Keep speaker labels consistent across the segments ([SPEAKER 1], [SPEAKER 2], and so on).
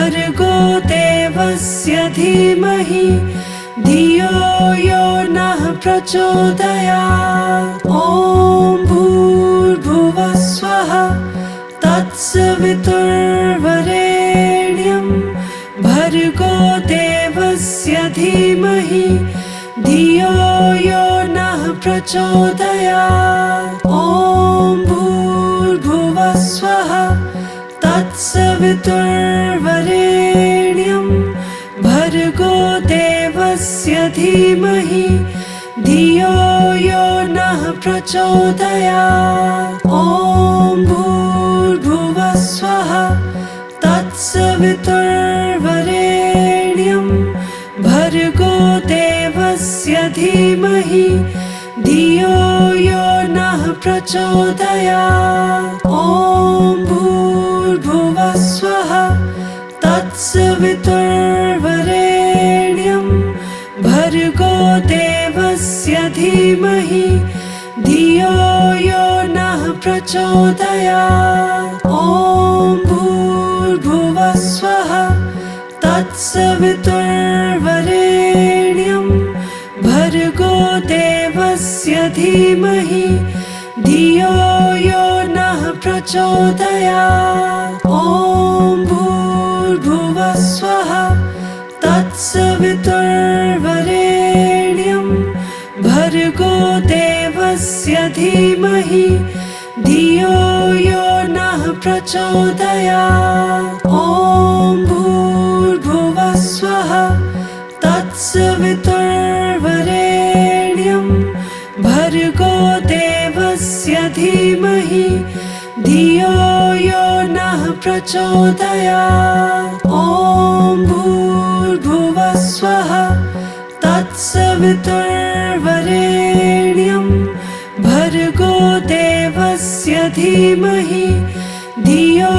[SPEAKER 1] भर्गो देवस्य धीमहि धियो यो नः प्रचोदयात्। ॐ भूर्भुवः स्वः तत्सवितुर्वरेण्यं भर्गो देवस्य धीमहि धियो यो नः प्रचोदयात्। ॐ भूर्भुवः स्वः तत्सवितुर्वरेण्यं भर्गो देवस्य धीमहि धियो यो नः प्रचोदयात्। ॐ भूर्भुवः स्वः तत्सवितुर्वरेण्यं भर्गो देवस्य धीमहि धियो यो नः प्रचोदयात्। ॐ भूर्भुवः स्वः तत्सवितुर्वरेण्यं भर्गो देवस्य धीमहि धियो यो नः प्रचोदयात्। ॐ भूर्भुवः स्वः तत्सवितुर्वरेण्यं भर्गो देवस्य धीमहि धियो यो नः प्रचोदयात्। ॐ भूर्भुवः स्वः तत्सवितुर्वरेण्यं भर्गो देवस्य धीमहि धियो यो नः प्रचोदयात्। ॐ भूर्भुवः स्वः तत्सवितुर्वरेण्यं भर्गो देवस्य धीमहि धियो यो नः प्रचोदयात्। ॐ भूर्भुवः स्वः तत्सवितुर्वरेण्यं भर्गो देवस्य धीमहि धियो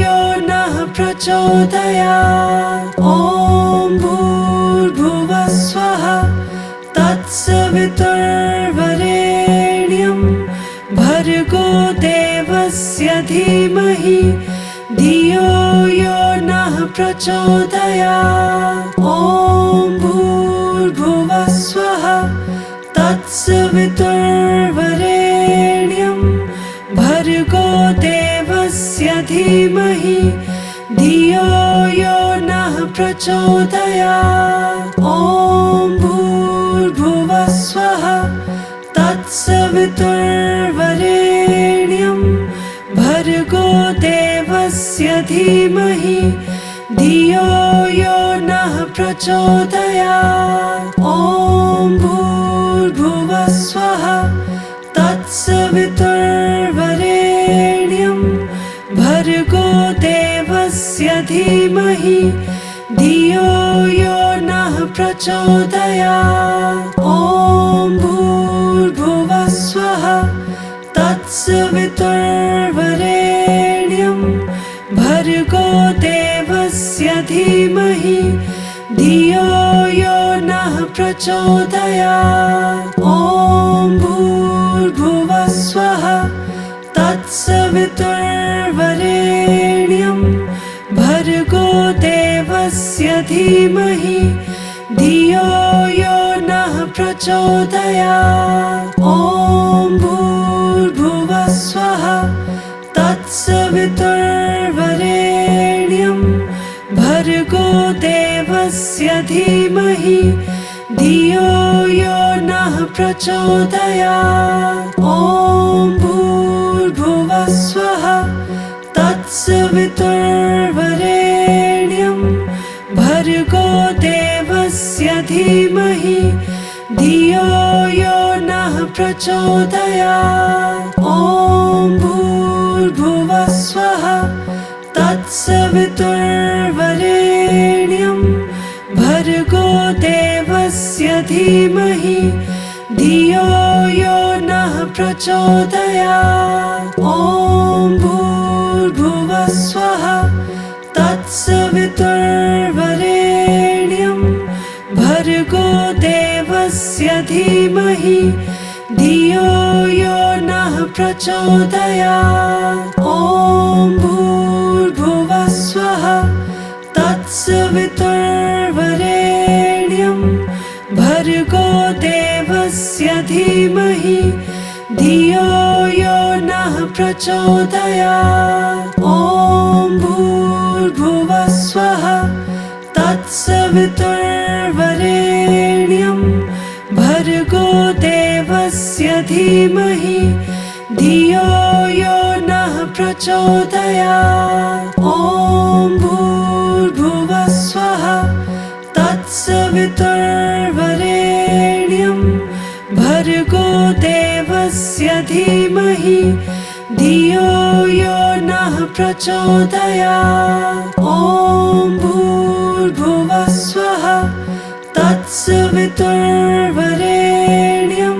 [SPEAKER 1] यो नः प्रचोदयात्। ॐ भूर्भुवः स्वः तत्सवितुर्वरेण्यं भर्गो देवस्य धीमहि धियो यो नः प्रचोदयात्। ॐ भूर्भुवः स्वः तत्सवितुर्वरेण्यं भर्गो देवस्य धीमहि धियो यो नः प्रचोदयात्। ॐ भूर्भुवः स्वः तत्सवितुर्वरेण्यं भर्गो देवस्य धीमहि धियो यो नः प्रचोदयात्। ॐ भूर्भुवः स्वः तत्सवितुर्वरेण्यं भर्गो देवस्य धीमहि धियो यो नः प्रचोदयात्। ॐ भूर्भुवः स्वः तत्सवितुर्वरेण्यं भर्गो देवस्य धीमहि धियो यो नः प्रचोदयात्। ॐ भूर्भुवः स्वः तत्सवितुर्वरेण्यं भर्गो देवस्य धीमहि धियो यो नः प्रचोदयात्। ॐ भूर्भुवः स्वः तत्सवितुर्वरेण्यं भर्गो देवस्य धीमहि धियो यो नः प्रचोदयात्। ॐ भूर्भुवः स्वः तत्सवितुर्वरेण्यं भर्गो देवस्य धीमहि धियो यो नः प्रचोदयात्। ॐ भूर्भुवः स्वः तत्सवितुर्वरेण्यं भर्गो देवस्य धीमहि धियो यो नः प्रचोदयात्। ॐ भूर्भुवः स्वः तत्सवितुर्वरेण्यं भर्गो देवस्य धीमहि धियो यो नः प्रचोदयात्। ॐ भूर्भुवः स्वः तत्सवितुर्वरेण्यं तत्सवितुर्वरेण्यं भर्गो देवस्य धीमहि धियो यो नः प्रचोदयात्। ॐ भूर्भुवः स्वः तत्सवितुर्वरेण्यं भर्गो देवस्य धीमहि धियो यो नः प्रचोदयात्। ॐ भूर्भुवः स्वः तत्सवितुर्वरेण्यं भर्गो देवस्य धीमहि धियो यो नः प्रचोदयात्। ॐ भूर्भुवः स्वः तत्सवितुर्वरेण्यं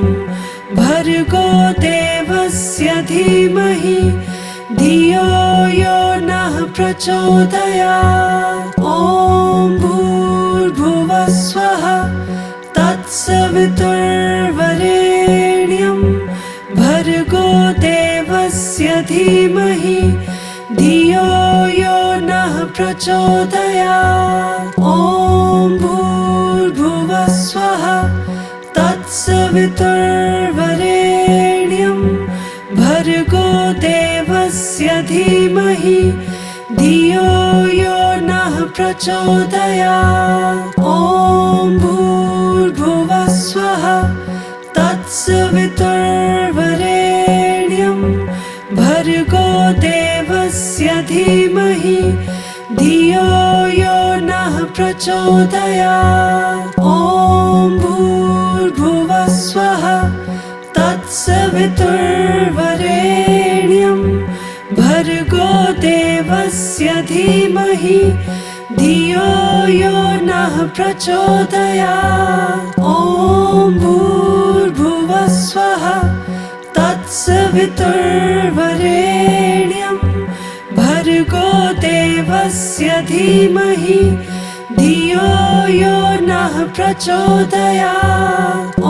[SPEAKER 1] भर्गो देवस्य धीमहि धियो यो नः प्रचोदयात्। ॐ भूर्भुवः स्वः तत्सवितुर्वरेण्यं भर्गो देवस्य धीमहि धियो यो नः प्रचोदयात्। ॐ भूर्भुवः स्वः तत्सवितुर्वरेण्यं भर्गो देवस्य धीमहि धियो यो नः प्रचोदयात्। ॐ भूर्भुवः स्वः तत्सवितुर्वरेण्यं भर्गो देवस्य धीमहि धियो यो नः प्रचोदयात्। ॐ भूर्भुवः स्वः तत्सवितुर्वरेण्यं भर्गो देवस्य धीमहि धियो यो नः प्रचोदयात्। ॐ भूर्भुवः स्वः तत्सवितुर्वरेण्यं भर्गो देवस्य धीमहि धियो यो नः प्रचोदयात्। ॐ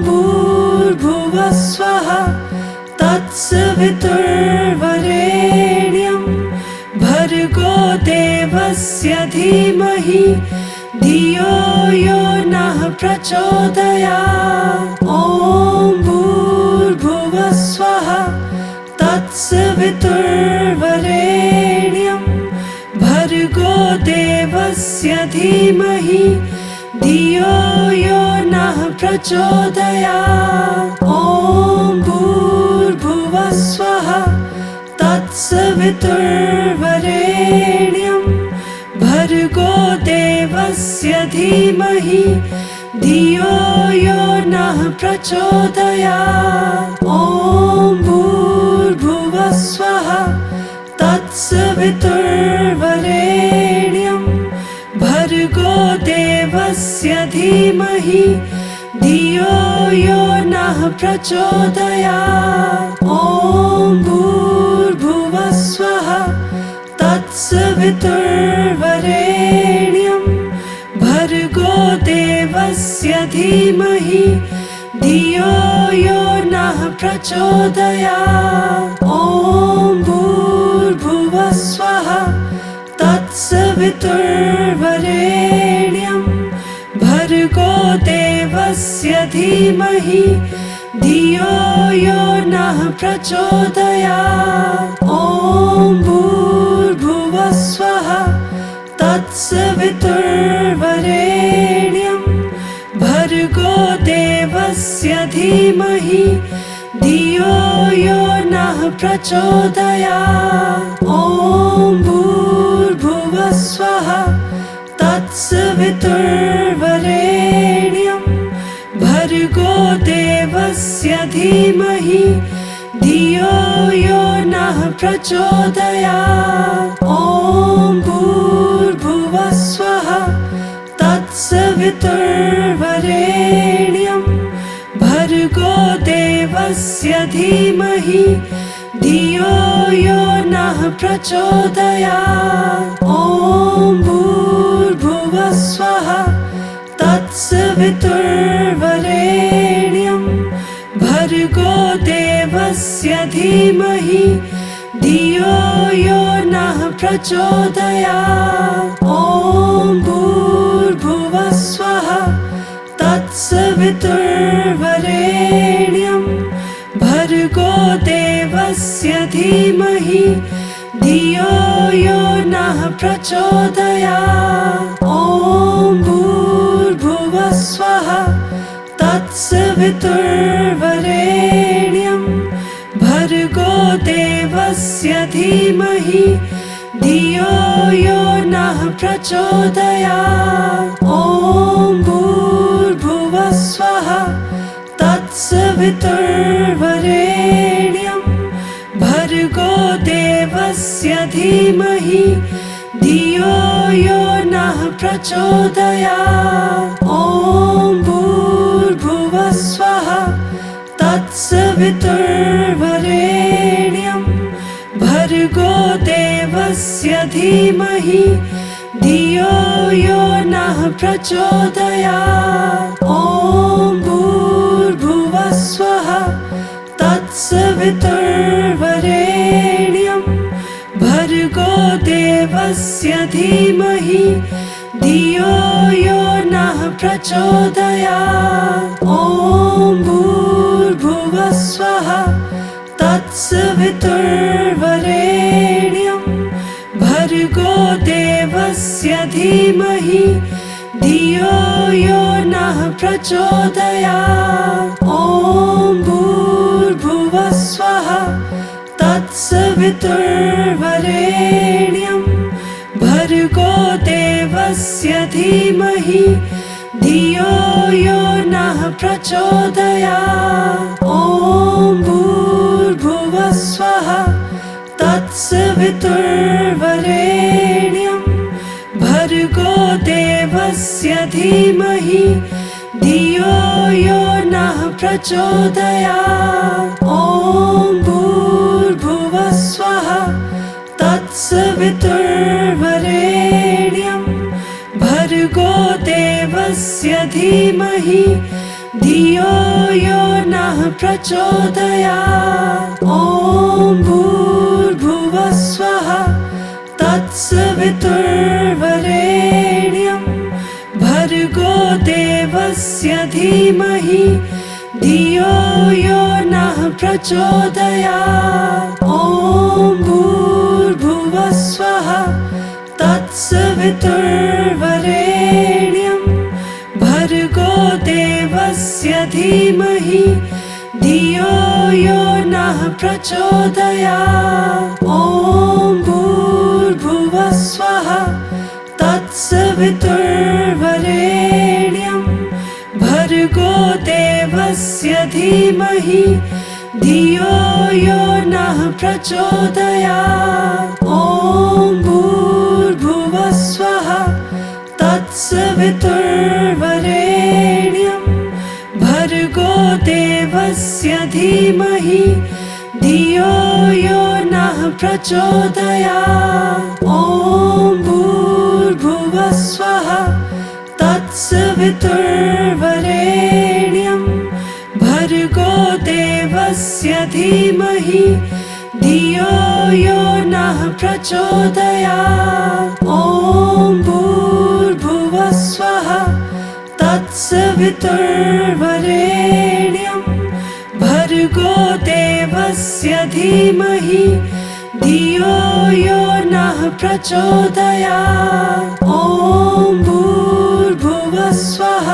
[SPEAKER 1] भूर्भुवः स्वः तत्सवितुर्वरेण्यं भर्गो देवस्य धीमहि धियो यो नः प्रचोदयात्। ॐ भूर्भुवः स्वः तत्सवितुर्वरेण्यं भर्गो देवस्य धीमहि धियो यो नः प्रचोदयात्। ॐ भूर्भुवः स्वः तत्सवितुर्वरेण्यं भर्गो देवस्य धीमहि धियो यो नः प्रचोदयात्। ॐ भूर्भुवः स्वः तत्सवितुर्वरेण्यं भर्गो देवस्य धीमहि धियो यो नः प्रचोदयात्। ॐ भूर्भुवः स्वः तत्सवितुर्वरेण्यं भर्गो देवस्य धीमहि धियो यो नः प्रचोदयात्। ॐ भूर्भुवः स्वः तत्सवितुर्वरेण्यं भर्गो देवस्य धीमहि धियो यो नः प्रचोदयात्। ॐ भूर्भुवः स्वः तत्सवितुर्वरेण्यं भर्गो देवस्य धीमहि धियो यो नः प्रचोदयात्। ॐ भूर्भुवः स्वः तत्सवितुर्वरेण्यं भर्गो देवस्य धीमहि धियो यो नः प्रचोदयात्। ॐ भूर्भुवः स्वः तत्सवितुर्वरेण्यं भर्गो देवस्य धीमहि धियो यो नः प्रचोदयात्। ॐ भूर्भुवः स्वः तत्सवितुर्वरेण्यं भर्गो देवस्य धीमहि धियो यो नः प्रचोदयात्। ॐ तत्सवितुर्वरेण्यं भर्गो देवस्य धीमहि धियो यो नः प्रचोदयात्। ॐ भूर्भुवः स्वः तत्सवितुर्वरेण्यं भर्गो देवस्य धीमहि धियो यो नः प्रचोदयात्। ॐ भूर्भुवः स्वः तत्सवितुर्वरेण्यं भर्गो देवस्य धीमहि धियो यो नः प्रचोदयात्। ॐ भूर्भुवः स्वः तत्सवितुर्वरेण्यं भर्गो देवस्य धीमहि धियो यो नः प्रचोदयात्। ॐ भूर्भुवः स्वः तत्सवितुर्वरेण्यं भर्गो देवस्य धीमहि धियो यो नः प्रचोदयात्। ॐ भूर्भुवः स्वः तत्सवितुर्वरेण्यं भर्गो देवस्य धीमहि धियो यो नः प्रचोदयात्। ॐ भूर्भुवः स्वः तत्सवितुर्वरेण्यं भर्गो देवस्य धीमहि धियो यो नः प्रचोदयात्। ॐ भूर्भुवः स्वः तत्सवितुर्वरेण्यं भर्गो देवस्य धीमहि धियो यो नः प्रचोदयात्। ॐ भूर्भुवः स्वः तत्सवितुर्वरेण्यं भर्गो देवस्य धीमहि धियो यो नः प्रचोदयात्। ॐ भूर्भुवः स्वः तत्सवितुर्वरेण्यं भर्गो देवस्य धीमहि धियो यो नः प्रचोदयात्। ॐ भूर्भुवः स्वः तत्सवितुर्वरेण्यं भर्गो देवस्य धीमहि धियो यो नः प्रचोदयात्। ॐ भूर्भुवः स्वः तत्सवितुर्वरेण्यं भर्गो देवस्य धीमहि धियो यो नः प्रचोदयात्। ॐ भूर्भुवः स्वः तत्सवितुर्वरेण्यं भर्गो देवस्य धीमहि धियो यो नः प्रचोदयात्। ॐ भूर्भुवः स्वः तत्सवितुर्वरेण्यं भर्गो देवस्य धीमहि धियो यो नः प्रचोदयात्। ॐ भूर्भुवः स्वः तत्सवितुर्वरेण्यं भर्गो देवस्य धीमहि धियो यो नः प्रचोदयात्। ॐ भूर्भुवः स्वः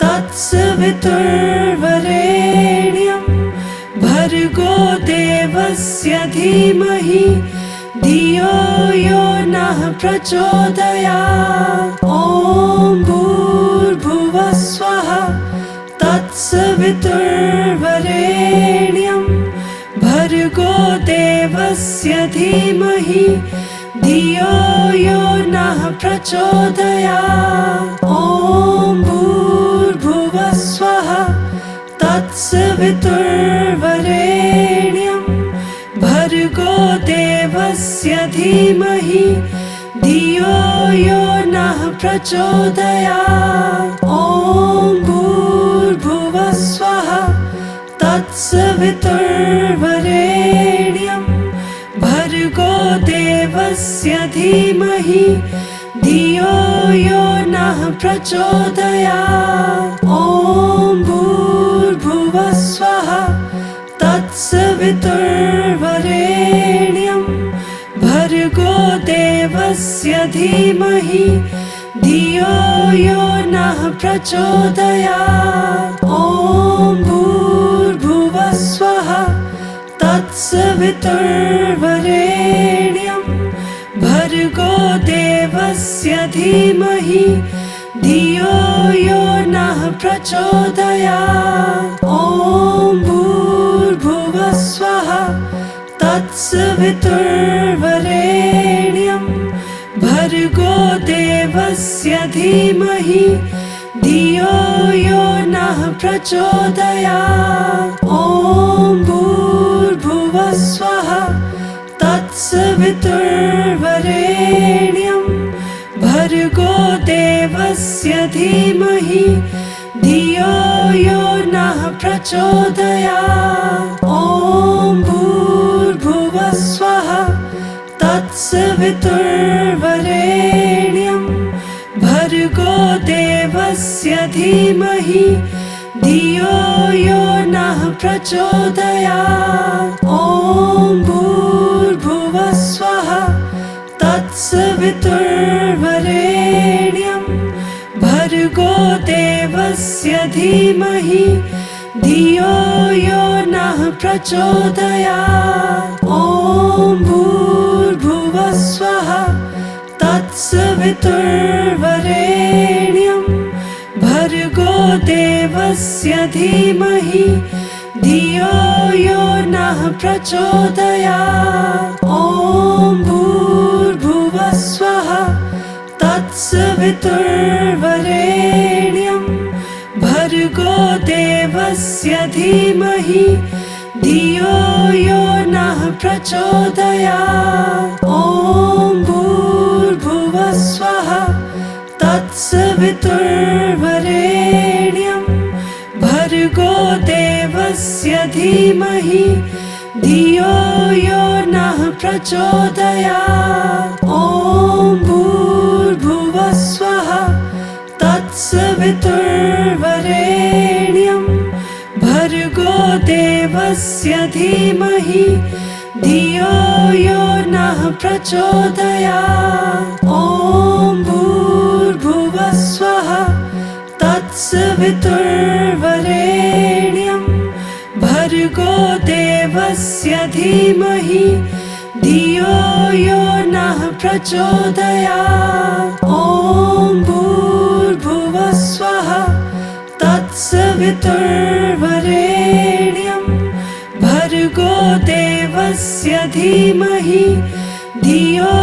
[SPEAKER 1] तत्सवितुर्वरेण्यं भर्गो देवस्य धीमहि धियो यो नः प्रचोदयात्। ॐ भूर्भुवः स्वः तत्सवितुर्वरेण्यं भर्गो देवस्य धीमहि धियो यो नः प्रचोदयात्। ॐ भूर्भुवः स्वः तत्सवितुर्वरेण्यं भर्गो देवस्य धीमहि धियो यो नः प्रचोदयात्। ॐ भूर्भुवः स्वः तत्सवितुर्वरेण्यं भर्गो देवस्य धीमहि धियो यो नः नः प्रचोदयात्। ॐ भूर्भुवः स्वः तत्सवितुर्वरेण्यं भर्गो देवस्य धीमहि धियो यो नः प्रचोदयात्। ॐ भूर्भुवः स्वः तत्सवितुर्वरेण्यं भर्गो देवस्य धीमहि धियो यो नः प्रचोदयात्। ॐ भूर्भुवः स्वः तत्सवितुर्वरेण्यं भर्गो देवस्य धीमहि धियो यो नः प्रचोदयात्। ॐ भूर्भुवः स्वः तत्सवितुर्वरेण्यं भर्गो देवस्य धीमहि धियो यो नः प्रचोदयात्। ॐ भूर्भुवः स्वः तत्सवितुर्वरेण्यं भर्गो देवस्य धीमहि धियो यो नः प्रचोदयात्। ॐ भूर्भुवः स्वः तत्सवितुर्वरेण्यं भर्गो देवस्य धीमहि धियो यो नः प्रचोदयात्। ॐ भूर्भुवः स्वः तत्सवितुर्वरेण्यं भर्गो देवस्य धीमहि धियो यो नः प्रचोदयात्। ॐ भूर्भुवः स्वः तत्सवितुर्वरेण्यं भर्गो देवस्य धीमहि धियो यो नः प्रचोदयात्। ॐ भूर्भुवः स्वः तत्सवितुर्वरेण्यं भर्गो देवस्य धीमहि धियो यो नः प्रचोदयात्। ॐ भूर्भुवः स्वः तत्सवितुर्वरेण्यं भर्गो देवस्य धीमहि धियो यो नः प्रचोदयात्। ॐ भूर्भुवः स्वः तत्सवितुर्वरेण्यं भर्गो देवस्य धीमहि धियो यो नः प्रचोदयात्। ॐ भूर्भुवः स्वः तत्सवितुर्वरेण्यं भर्गो देवस्य धीमहि धियो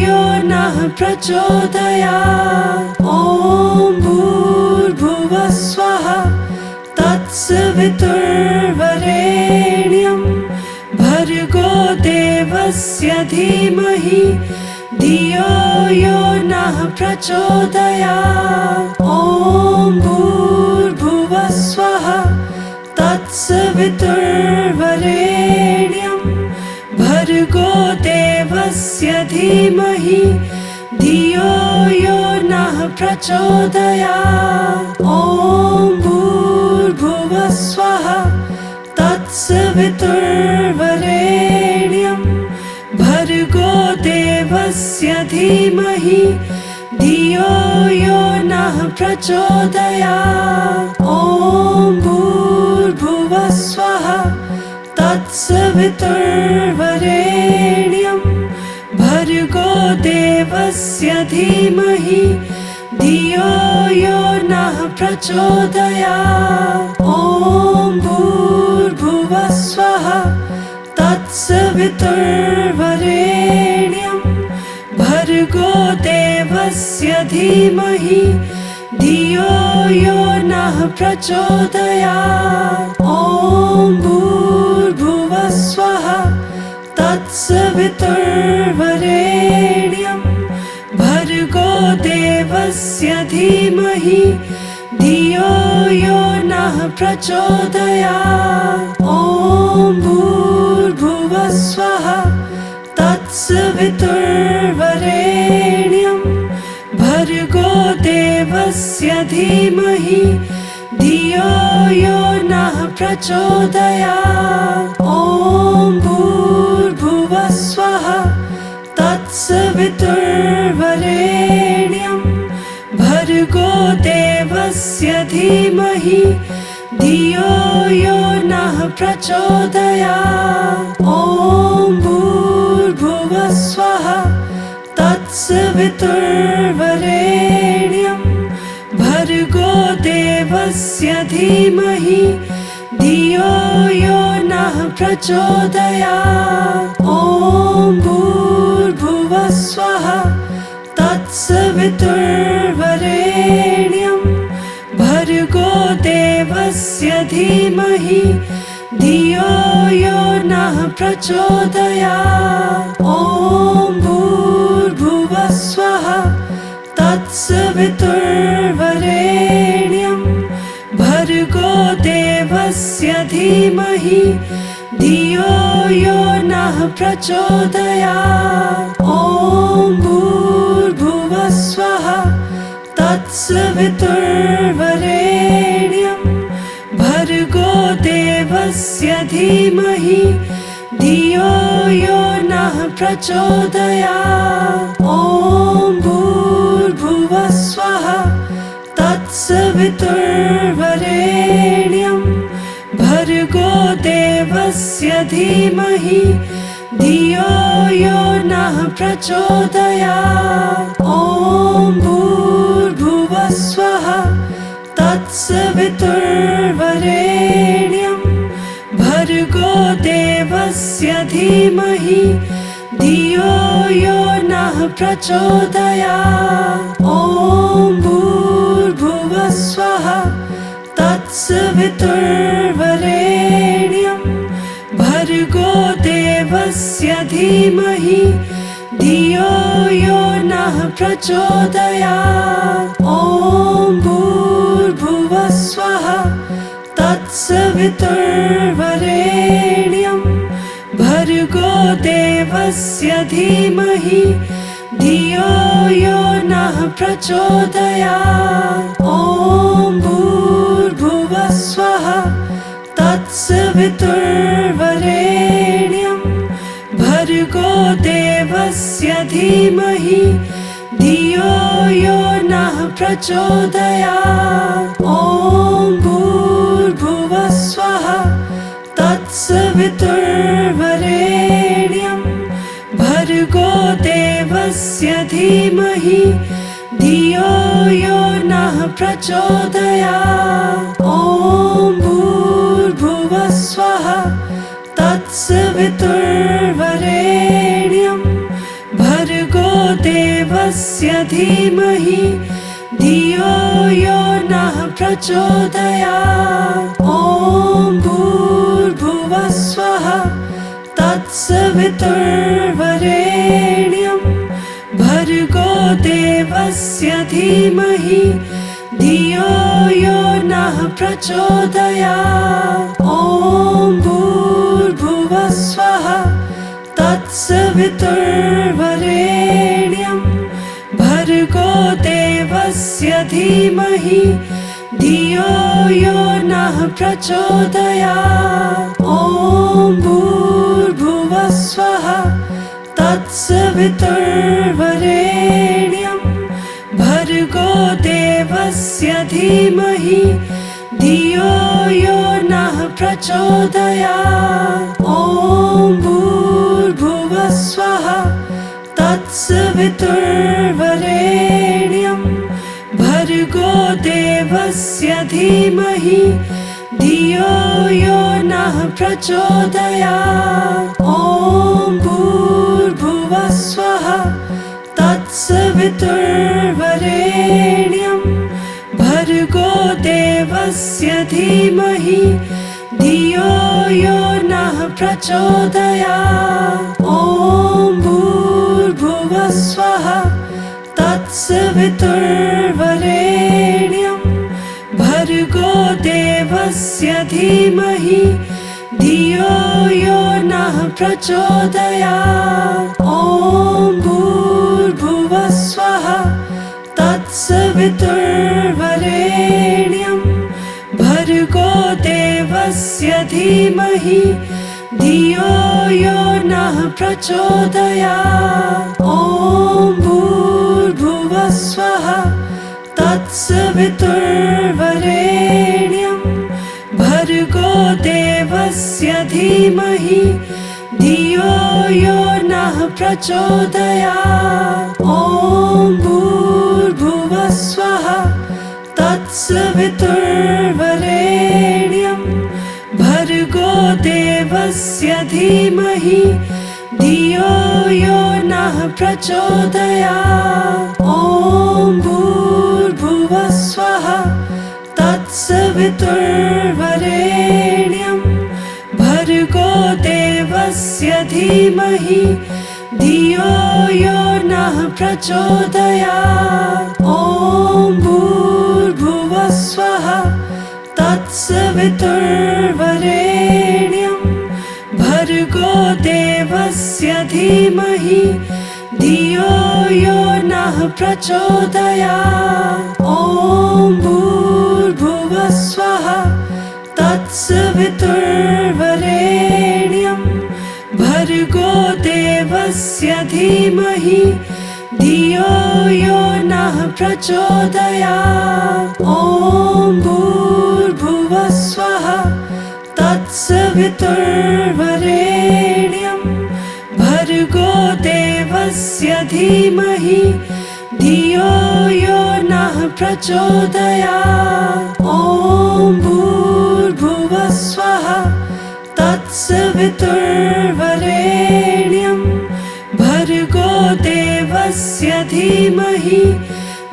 [SPEAKER 1] यो नः प्रचोदयात्। ॐ भूर्भुवः स्वः तत्सवितुर्वरेण्यं भर्गो देवस्य धीमहि धियो यो नः प्रचोदयात्। ॐ भूर्भुवः स्वः तत्सवितुर्वरेण्यं भर्गो देवस्य धीमहि धियो यो नः प्रचोदयात्। ॐ भूर्भुवः स्वः तत्सवितुर्वरेण्यं भर्गो देवस्य धीमहि धियो यो नः प्रचोदयात्। ॐ भूर्भुवः स्वः तत्सवितुर्वरेण्यं भर्गो देवस्य धीमहि धियो यो नः प्रचोदयात्। ॐ भूर्भुवः स्वः तत्सवितुर्वरेण्यं भर्गो देवस्य धीमहि धियो यो नः प्रचोदयात्। ॐ भूर्भुवः स्वः तत्सवितुर्वरेण्यं भर्गो देवस्य धीमहि धियो यो नः प्रचोदयात्। ॐ भूर्भुवः स्वः तत्सवितुर्वरेण्यं भर्गो देवस्य देवस्य धीमहि धियो यो नः प्रचोदयात्। ॐ भूर्भुवः स्वः तत्सवितुर्वरेण्यं भर्गो देवस्य धीमहि धियो यो नः प्रचोदयात्। ॐ भूर्भुवः स्वः तत्सवितुर्वरेण्यं भर्गो देवस्य धीमहि धियो यो नः प्रचोदयात्। ॐ भूर्भुवः स्वः तत्सवितुर्वरेण्यं भर्गो देवस्य धीमहि धियो यो नः प्रचोदयात्। ॐ भूर्भुवः स्वः तत्सवितुर्वरेण्यं भर्गो देवस्य धीमहि धियो यो नः प्रचोदयात्। ॐ भूर्भुवः स्वः तत्सवितुर्वरेण्यं भर्गो देवस्य धीमहि धियो यो नः प्रचोदयात्। ॐ भूर्भुवः स्वः तत्सवितुर्वरेण्यं भर्गो देवस्य धीमहि धियो यो नः प्रचोदयात्। ॐ भूर्भुवः स्वः तत्सवितुर्वरेण्यं भर्गो देवस्य धीमहि धियो यो नः प्रचोदयात्। ॐ भूर्भुवः स्वः तत्सवितुर्वरेण्यं भर्गो देवस्य धीमहि धियो यो नः प्रचोदयात्। ॐ भूर्भुवः स्वः तत्सवितुर्वरेण्यं भर्गो देवस्य धीमहि धियो यो नः प्रचोदयात्। ॐ भूर्भुवः स्वः तत्सवितुर्वरेण्यं भर्गो देवस्य धीमहि धियो यो नः प्रचोदयात्। ॐ भूर्भुवः स्वः तत्सवितुर्वरेण्यं भर्गो देवस्य धीमहि धियो यो नः प्रचोदयात्। ॐ भूर्भुवः स्वः तत्सवितुर्वरेण्यं भर्गो देवस्य धीमहि धियो यो नः प्रचोदयात्। ॐ भूर्भुवः स्वः तत्सवितुर्वरेण्यं भर्गो देवस्य धीमहि धियो यो नः प्रचोदयात्। ॐ भूर्भुवः स्वः तत्सवितुर्वरेण्यं भर्गो देवस्य धीमहि धियो यो नः प्रचोदयात्। ॐ भूर्भुवः स्वः तत्सवितुर्वरेण्यं भर्गो देवस्य धीमहि धियो यो नः प्रचोदयात्। ॐ भूर्भुवः स्वः तत्सवितुर्वरेण्यं भर्गो देवस्य धीमहि धियो यो नः प्रचोदयात्। ॐ भूर्भुवः स्वः तत्सवितुर्वरेण्यं भर्गो देवस्य धीमहि धियो यो नः प्रचोदयात्। ॐ भूर्भुवः स्वः तत्सवितुर्वरेण्यं भर्गो देवस्य धीमहि धियो यो नः प्रचोदयात्। ॐ भूर्भुवः स्वः तत्सवितुर्वरेण्यं भर्गो देवस्य धीमहि धियो यो नः प्रचोदयात्। ॐ भूर्भुवः स्वः तत्सवितुर्वरेण्यं भर्गो देवस्य धीमहि धियो यो नः प्रचोदयात्। ॐ भूर्भुवः स्वः तत्सवितुर्वरेण्यं भर्गो देवस्य धीमहि धियो यो नः प्रचोदयात्। ॐ भूर्भुवः स्वः तत्सवितुर्वरेण्यं भर्गो देवस्य धीमहि धियो यो नः प्रचोदयात्। ॐ भूर्भुवः स्वः तत्सवितुर्वरेण्यं भर्गो देवस्य धीमहि धियो यो नः प्रचोदयात्। ॐ भूर्भुवः स्वः तत्सवितुर्वरेण्यं भर्गो देवस्य धीमहि धियो यो नः प्रचोदयात्। ॐ भूर्भुवः स्वः तत्सवितुर्वरेण्यं भर्गो देवस्य धीमहि धियो यो नः प्रचोदयात्। ॐ भूर्भुवः स्वः तत्सवितुर्वरेण्यं भर्गो देवस्य धीमहि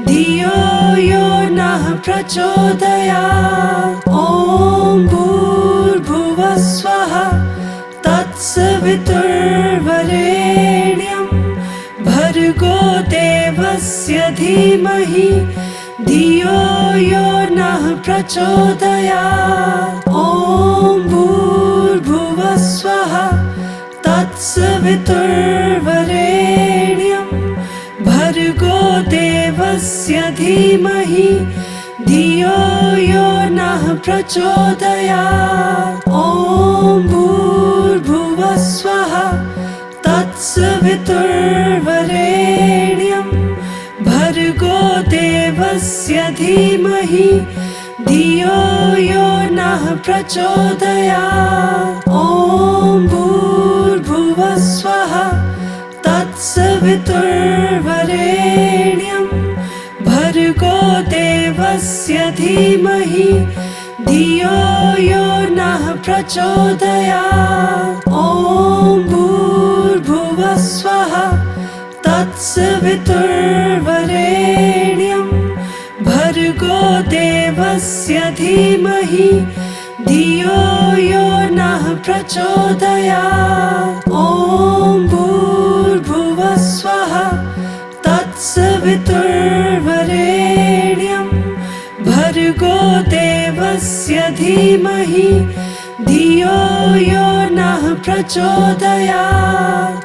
[SPEAKER 1] धियो यो नः प्रचोदयात्। ॐ भूर्भुवः स्वः तत्सवितुर्वरेण्यं भर्गो देवस्य धीमहि धियो यो नः प्रचोदयात्। ॐ भूर्भुवः स्वः तत्सवितुर्वरेण्यं भर्गो देवस्य धीमहि धियो यो नः प्रचोदयात्। ॐ भूर्भुवः स्वः तत्सवितुर्वरेण्यं भर्गो देवस्य धीमहि धियो यो नः प्रचोदयात्। ॐ भूर्भुवः स्वः तत्सवितुर्वरेण्यं भर्गो देवस्य धीमहि धियो यो नः प्रचोदयात्। ॐ भूर्भुवः स्वः तत्सवितुर्वरेण्यं भर्गो देवस्य धीमहि धियो यो नः प्रचोदयात्। ॐ भूर्भुवः स्वः तत्सवितुर्वरेण्यं भर्गो देवस्य धीमहि धियो यो नः प्रचोदयात्।